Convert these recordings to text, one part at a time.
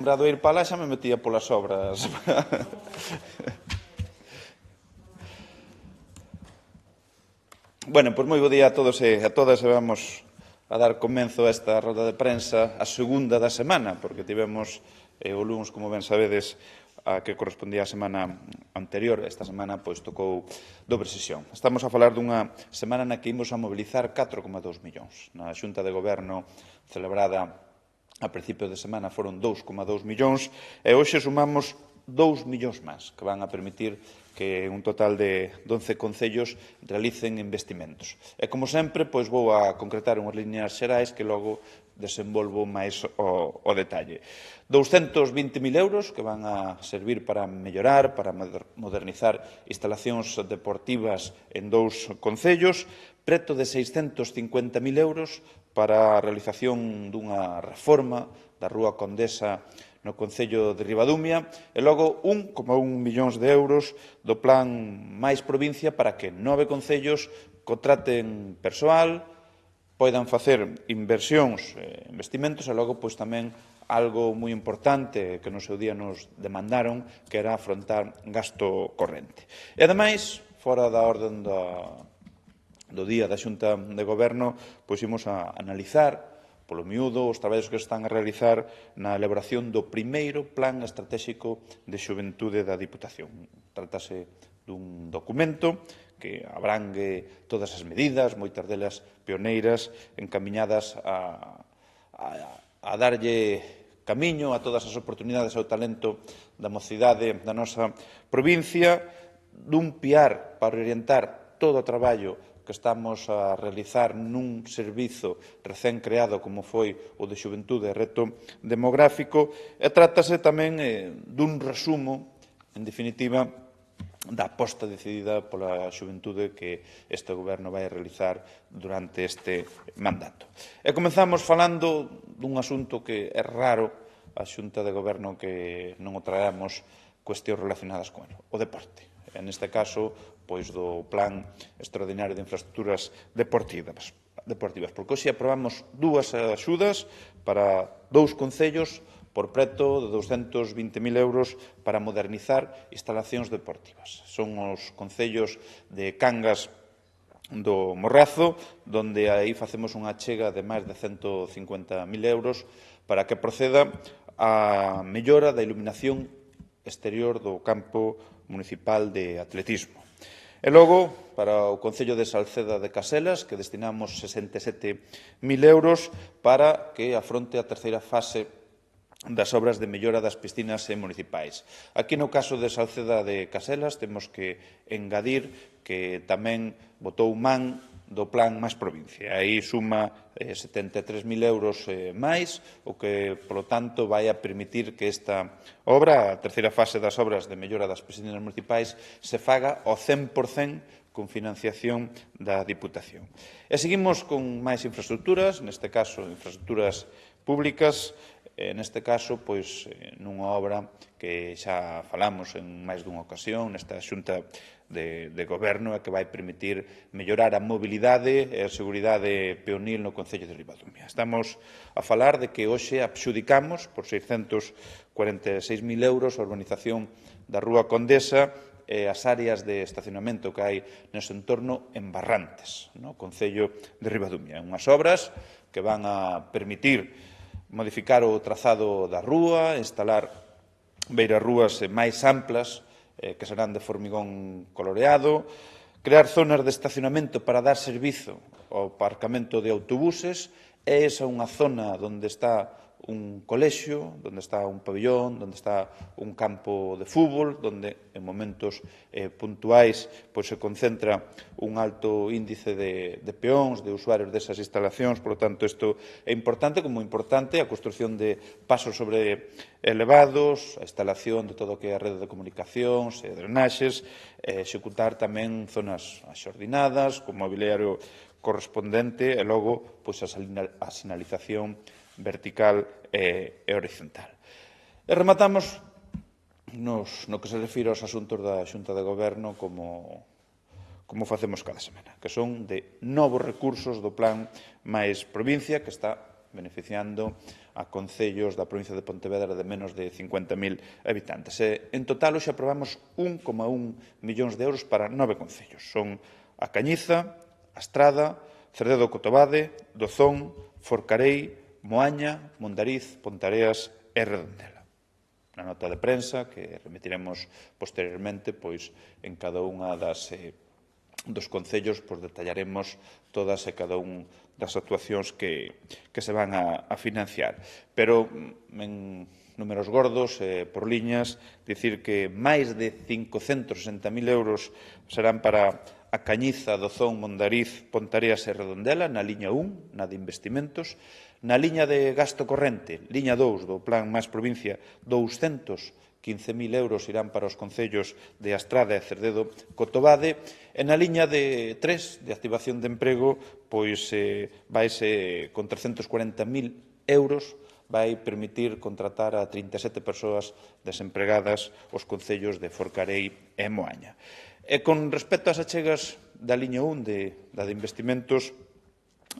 Brado ir para lá xa me metía polas obras. Bueno, pois moi bo día a todos e a todas. Vamos a dar comenzo a esta roda de prensa, a segunda da semana, porque tivemos o luns, como ben sabedes, a que correspondía a semana anterior. Esta semana pois tocou dobre sesión. Estamos a falar dunha semana na que imos a mobilizar 4,2 millóns. Na Xunta de Goberno celebrada a principio de semana foron 2,2 millóns e hoxe sumamos 2 millóns máis que van a permitir que un total de 11 concellos realicen investimentos. E, como sempre, pois vou a concretar unhas líneas xerais que logo desenvolvo máis o detalle. 220.000 euros que van a servir para mellorar, para modernizar instalacións deportivas en 2 concellos, preto de 650.000 euros para a realización dunha reforma da Rúa Condesa no Concello de Ribadumia e logo 1,1 millóns de euros do plan Máis Provincia para que 9 concellos contraten persoal, poidan facer inversións, investimentos e logo pois tamén algo moi importante que no seu día nos demandaron, que era afrontar gasto corrente. E ademais, fora da orden do día da Xunta de Goberno, pois imos a analizar polo miúdo os traballos que están a realizar na elaboración do primeiro Plan Estratégico de Xuventude da Diputación. Trátase dun documento que abrangue todas as medidas, moitas delas pioneiras, encamiñadas a darlle camiño a todas as oportunidades ao talento da mocidade da nosa provincia, dun piar para orientar todo o traballo que estamos a realizar nun servizo recén creado como foi o de Xuventude e Reto Demográfico, e trátase tamén dun resumo, en definitiva, da aposta decidida pola xuventude que este goberno vai realizar durante este mandato. E comezamos falando dun asunto que é raro a Xunta de Goberno que non o traemos cuestións relacionadas con ele, o deporte. En este caso, pois do Plan Extraordinario de Infraestructuras Deportivas, porque hoxe aprobamos dúas axudas para 2 concellos por preto de 220.000 euros para modernizar instalacións deportivas. Son os concellos de Cangas do Morrazo, donde aí facemos unha achega de máis de 150.000 euros para que proceda a mellora da iluminación exterior do campo municipal de atletismo. E logo, para o Concello de Salceda de Caselas, que destinamos 67.000 euros para que afronte a terceira fase das obras de mellora das piscinas municipais. Aquí, no caso de Salceda de Caselas, temos que engadir que tamén botou man do Plan Máis Provincia. Aí suma 73.000 euros máis, o que, polo tanto, vai a permitir que esta obra, a terceira fase das obras de mellora das piscinas municipais, se faga ao 100% con financiación da Diputación. E seguimos con máis infraestructuras, neste caso, infraestructuras públicas, neste caso, pois, nunha obra que xa falamos en máis dunha ocasión, nesta Xunta de Goberno, e que vai permitir mellorar a mobilidade e a seguridade peonil no Concello de Ribadumia. Estamos a falar de que hoxe adxudicamos por 646.000 euros a urbanización da Rúa Condesa e as áreas de estacionamento que hai nese entorno en Barrantes, no Concello de Ribadumia. Unhas obras que van a permitir modificar o trazado da rúa, instalar beirarrúas máis amplas, que serán de formigón coloreado, crear zonas de estacionamento para dar servizo ao aparcamento de autobuses, e esa é unha zona onde está un colexio, onde está un pabellón, onde está un campo de fútbol, onde en momentos puntuais pois se concentra un alto índice de peóns, de usuarios desas instalacións. Por lo tanto, isto é importante, como importante a construción de pasos sobre elevados, a instalación de todo o que é a rede de comunicacións e drenaxes, executar tamén zonas axordinadas, con mobiliario correspondente, e logo pois a sinalización vertical e horizontal. E rematamos no que se refire aos asuntos da Xunta de Goberno como facemos cada semana, que son de novos recursos do Plan Máis Provincia, que está beneficiando a concellos da provincia de Pontevedra de menos de 50.000 habitantes. En total, hoxe aprobamos 1,1 millóns de euros para 9 concellos. Son a Cañiza, a Estrada, Cerdedo Cotobade, Dozón, Forcarei, Moaña, Mondariz, Pontareas e Redondela. Na nota de prensa que remitiremos posteriormente, pois en cada unha dos concellos detallaremos todas e cada un das actuacións que se van a financiar. Pero, en números gordos, por liñas, dicir que máis de 560.000 euros serán para a Cañiza, Dozón, Mondariz, Pontareas e Redondela, na liña 1, na de investimentos. Na liña de gasto corrente, liña 2 do Plan Máis Provincia, 215.000 euros irán para os concellos de Astrada e Cerdedo Cotobade. E na liña de 3, de activación de emprego, pois vaise con 340.000 euros, vai permitir contratar a 37 persoas desempregadas os concellos de Forcarei e Moaña. E con respecto ás achegas da liña 1, da de investimentos,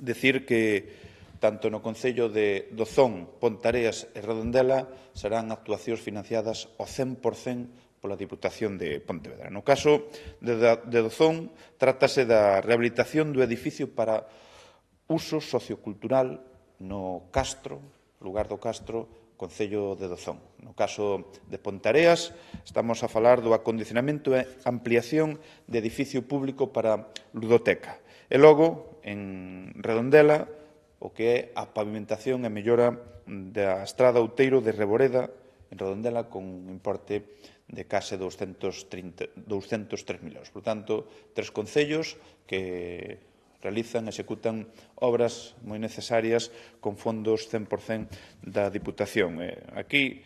decir que tanto no concello de Dozón, Pontareas e Redondela serán actuacións financiadas ao 100% pola Diputación de Pontevedra. No caso de Dozón, trátase da rehabilitación do edificio para uso sociocultural no Castro, lugar do Castro, concello de Dozón. No caso de Pontareas, estamos a falar do acondicionamento e ampliación de edificio público para ludoteca. E logo, en Redondela, o que é a pavimentación e mellora da estrada Outeiro de Reboreda, en Redondela, con un importe de case 203.000 euros. Por tanto, 3 concellos que realizan, executan obras moi necesarias con fondos 100% da Diputación. Aquí,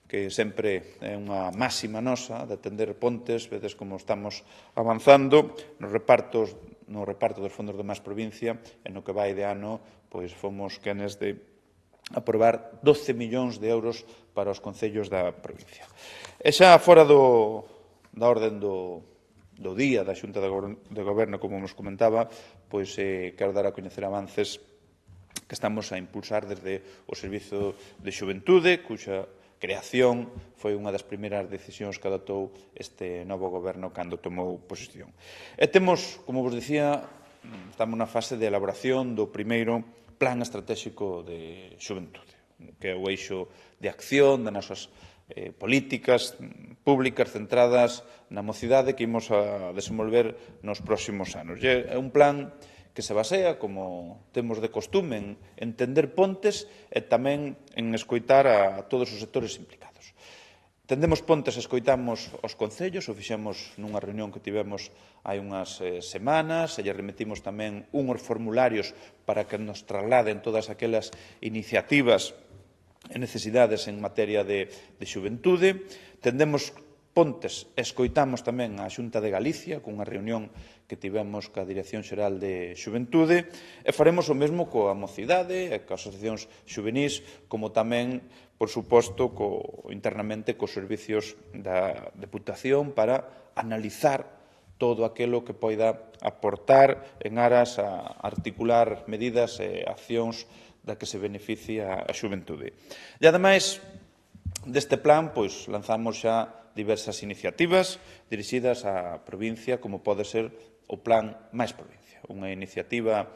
que sempre é unha máxima nosa de atender pontes, vedes como estamos avanzando no reparto dos fondos de Máis Provincia, e no que vai de ano, pois fomos quenes de aprobar 12 millóns de euros para os concellos da provincia. E xa fora da orden do día da Xunta de Goberno, como nos comentaba, pois quero dar a coñecer avances que estamos a impulsar desde o Servizo de Xuventude, cuxa creación foi unha das primeiras decisións que adoptou este novo goberno cando tomou posición. E temos, como vos dicía, estamos na fase de elaboración do primeiro Plan Estratégico de Xuventude, que é o eixo de acción das nosas políticas públicas centradas na mocidade que imos a desenvolver nos próximos anos. É un plan que se basea, como temos de costume, en entender pontes e tamén en escoitar a todos os sectores implicados. Tendemos pontes e escoitamos os concellos, o fixemos nunha reunión que tivemos hai unhas semanas, e lle remitimos tamén unhos formularios para que nos trasladen todas aquelas iniciativas e necesidades en materia de xuventude. Tendemos pontes, escoitamos tamén a Xunta de Galicia, cunha reunión que tivemos ca Dirección Xeral de Xuventude, e faremos o mesmo coa mocidade e coas asociacións xuvenís, como tamén, por suposto, internamente cos servicios da Deputación para analizar todo aquilo que poida aportar en aras a articular medidas e accións da que se beneficia a xuventude. E, ademais, deste plan, pois, lanzamos xa diversas iniciativas dirixidas á provincia, como pode ser o Plan Máis Provincia. Unha iniciativa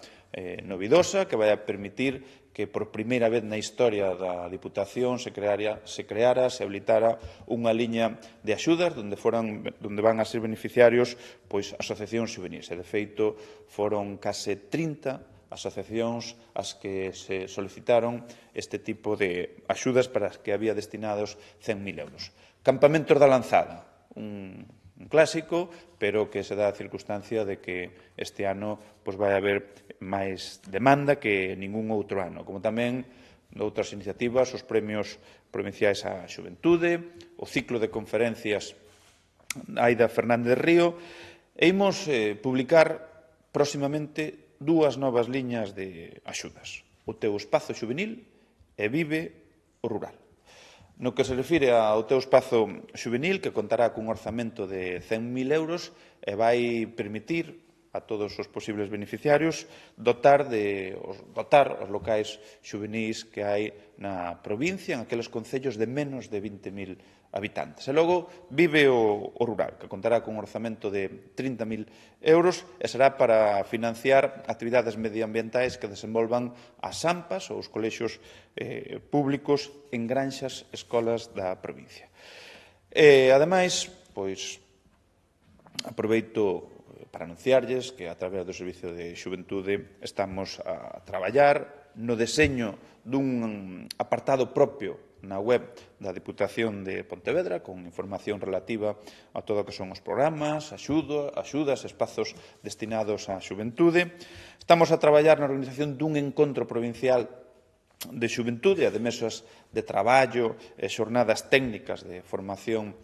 novidosa que vai a permitir que por primeira vez na historia da Diputación se creara, se habilitara unha liña de axudas onde van a ser beneficiarios pois asociacións xuvenis. E, de feito, foron case 30 asociacións as que se solicitaron este tipo de axudas para as que había destinados 100.000 euros. Campamentos da Lanzada, un clásico, pero que se dá a circunstancia de que este ano vai haber máis demanda que ningún outro ano, como tamén outras iniciativas, os premios provinciais á xuventude, o ciclo de conferencias Aida Fernández Río, e imos publicar próximamente 2 novas liñas de axudas, o Teu Espazo Xuvenil e Vive o Rural. No que se refire ao Teu Espazo Xuvenil, que contará cun orzamento de 100.000 euros e vai permitir a todos os posibles beneficiarios, dotar os locais xuvenís que hai na provincia, en aqueles concellos de menos de 20.000 habitantes. E logo vive o rural, que contará con un orzamento de 30.000 euros e será para financiar actividades medioambientais que desenvolvan as AMPAs ou os colexios públicos en granxas escolas da provincia. E, ademais, pois, aproveito para anunciarlles que a través do Servicio de Xuventude estamos a traballar no deseño dun apartado propio na web da Diputación de Pontevedra con información relativa a todo o que son os programas, axudas, espazos destinados á xuventude. Estamos a traballar na organización dun encontro provincial de xuventude e de mesas de traballo e xornadas técnicas de formación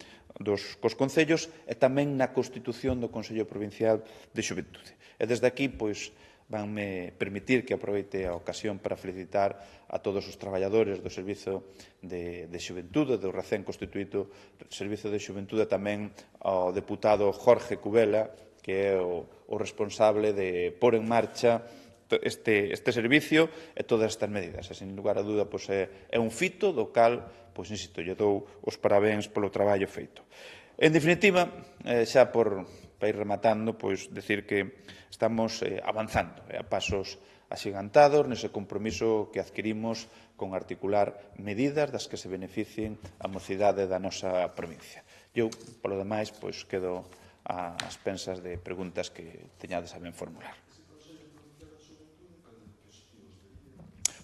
cos concellos e tamén na constitución do Consello Provincial de Xuventude. E desde aquí, pois, vanme permitir que aproveite a ocasión para felicitar a todos os traballadores do Servizo de Xuventude, do recén constituído Servizo de Xuventude, tamén ao deputado Jorge Cubela, que é o responsable de pôr en marcha este servicio e todas estas medidas. E, sin lugar a dúda, é un fito do cal, insisto, lle dou os parabéns polo traballo feito. En definitiva, xa para ir rematando, decir que estamos avanzando a pasos axigantados nese compromiso que adquirimos con articular medidas das que se beneficien a mocidade da nosa provincia. Eu, polo demais, quedo ás pensas de preguntas que teñades a ben formular.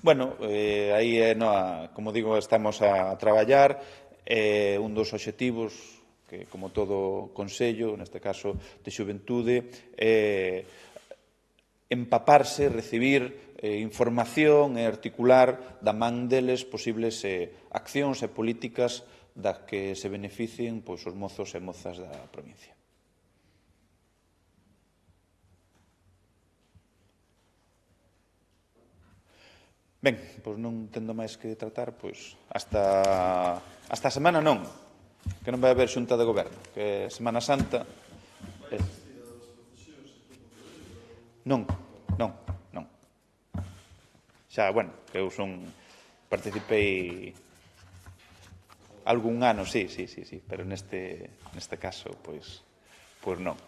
Bueno, aí, como digo, estamos a traballar. Un dos obxectivos que, como todo Consello, neste caso de Xuventude, empaparse, recibir información e articular da man deles posibles accións e políticas das que se beneficien os mozos e mozas da provincia. Ben, non tendo máis que tratar, hasta a semana non, que non vai haber xunta de goberno, que é Semana Santa. Non. Xa, que eu participei algún ano, sí, pero neste caso, non.